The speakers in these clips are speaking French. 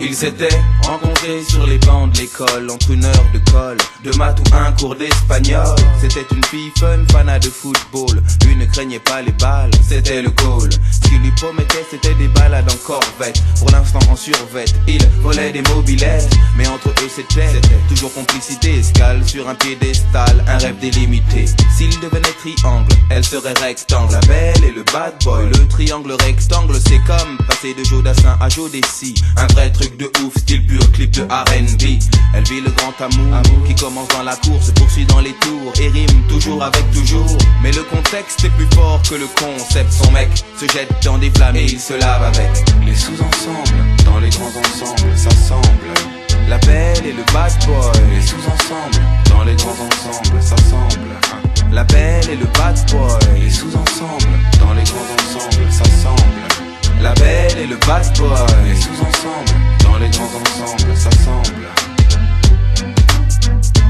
Ils s'étaient rencontrés sur les bancs de l'école, entre une heure de colle, de maths ou un cours d'espagnol. C'était une fille fun, fanat de football. Lui ne craignait pas les balles, c'était le goal. Ce qu'il lui promettait, c'était des balades en corvette. Pour l'instant en survette, il volait des mobilettes. Mais entre eux c'était toujours complicité. Escale sur un piédestal, un rêve délimité. S'il devenait triangle, elle serait rectangle. La belle et le bad boy, le triangle rectangle. C'est comme passer de Jodassin à Jodeci. Un vrai truc de ouf, style pur, clip de R&B. Elle vit le grand amour qui commence dans la cour, se poursuit dans les tours et rime toujours avec toujours. Mais le contexte est plus fort que le concept. Son mec se jette dans des flammes et il se lave avec. Les sous-ensembles, dans les grands ensembles, ça semble. La belle et le bad boy. Les sous-ensembles, dans les grands ensembles, ça semble. La belle et le bad boy. Les sous-ensembles, dans les grands ensembles, ça semble. La belle et le bad boy. Les sous-ensembles, dans les grands ensembles, ça semble.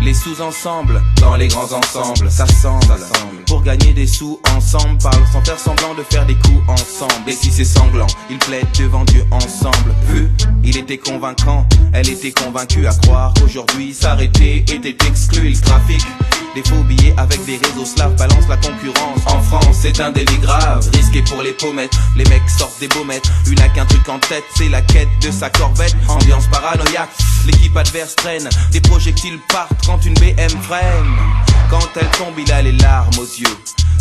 Les sous-ensembles, dans les grands ensembles, ça semble. Pour gagner des sous ensemble, parle sans faire semblant de faire des coups ensemble. Et si c'est sanglant, ils plaident devant Dieu ensemble. Vu, il était convaincant, elle était convaincue à croire qu'aujourd'hui s'arrêter était exclu. Il trafique des faux billets avec des réseaux slaves, balance la concurrence. En France, c'est un délit grave, risqué pour les pommettes. Les mecs sortent des baumettes, une a qu'un truc en tête, c'est la quête de sa corvette. Ambiance paranoïaque, l'équipe adverse traîne, des projectiles partent quand une BM freine. Quand elle tombe, il a les larmes aux yeux.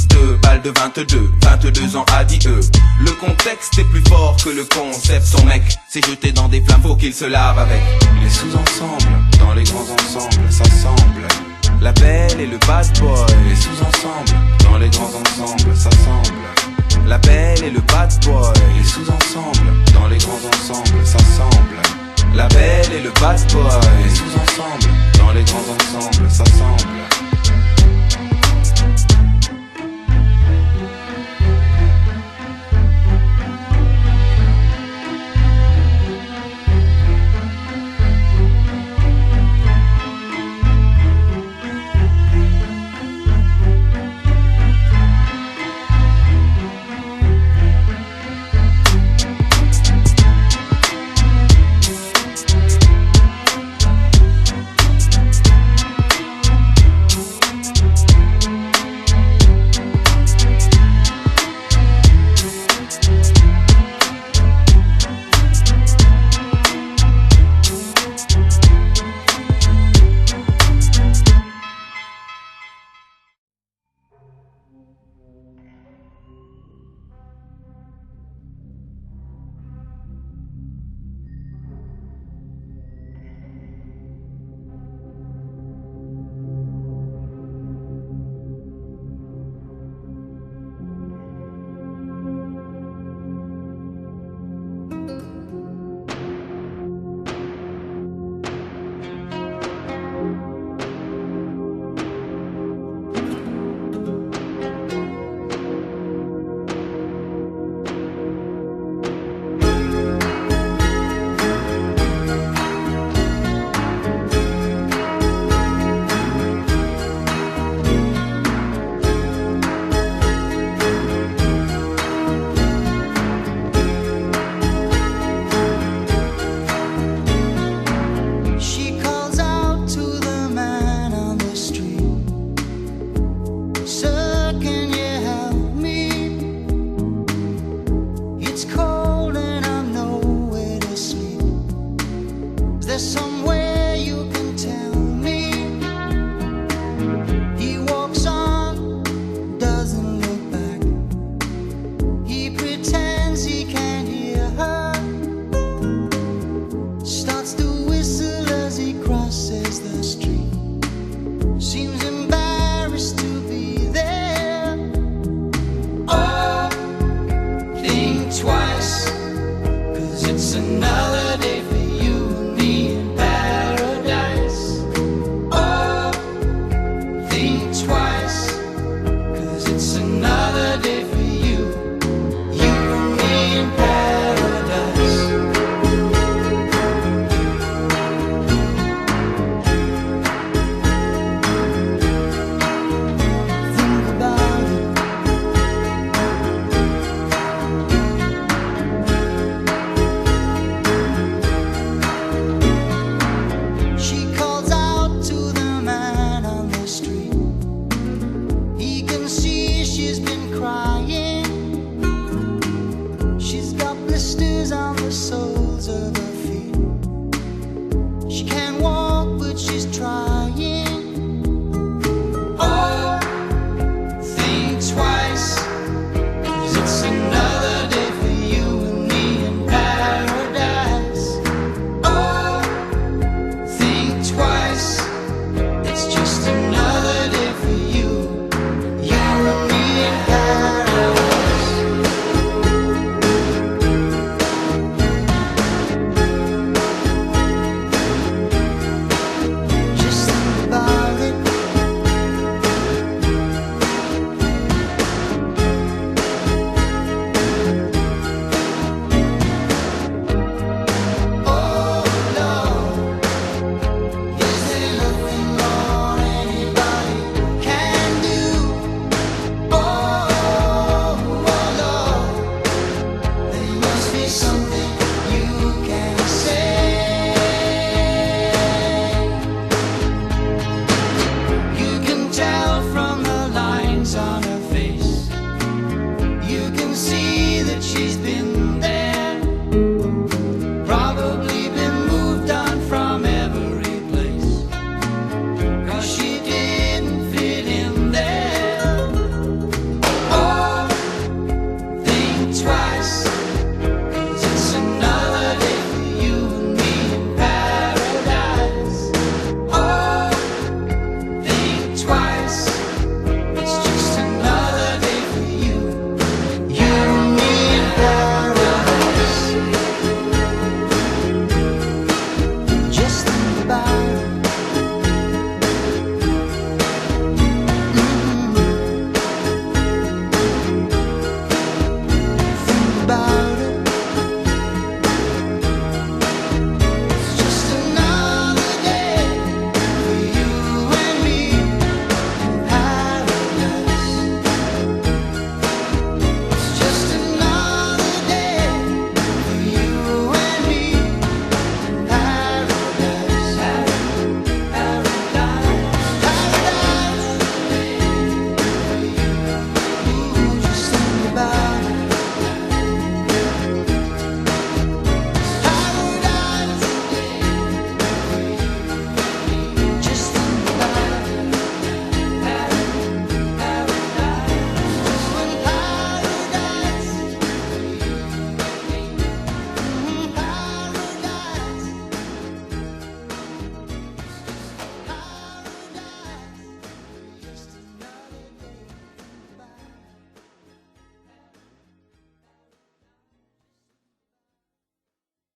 2 balles de 22 ans a dit eux. Le contexte est plus fort que le concept. Son mec s'est jeté dans des flammes, faut qu'il se lave avec. Les sous-ensembles, dans les grands ensembles, ça semble. La belle et le bad boy. Les sous-ensembles, dans les grands ensembles, ça semble. La belle et le bad boy. Les sous-ensembles, dans les grands ensembles, ça semble. La belle et le bad boy. Les sous-ensembles, dans les grands ensembles, ça semble. Seems embarrassed to be there. she's been crying.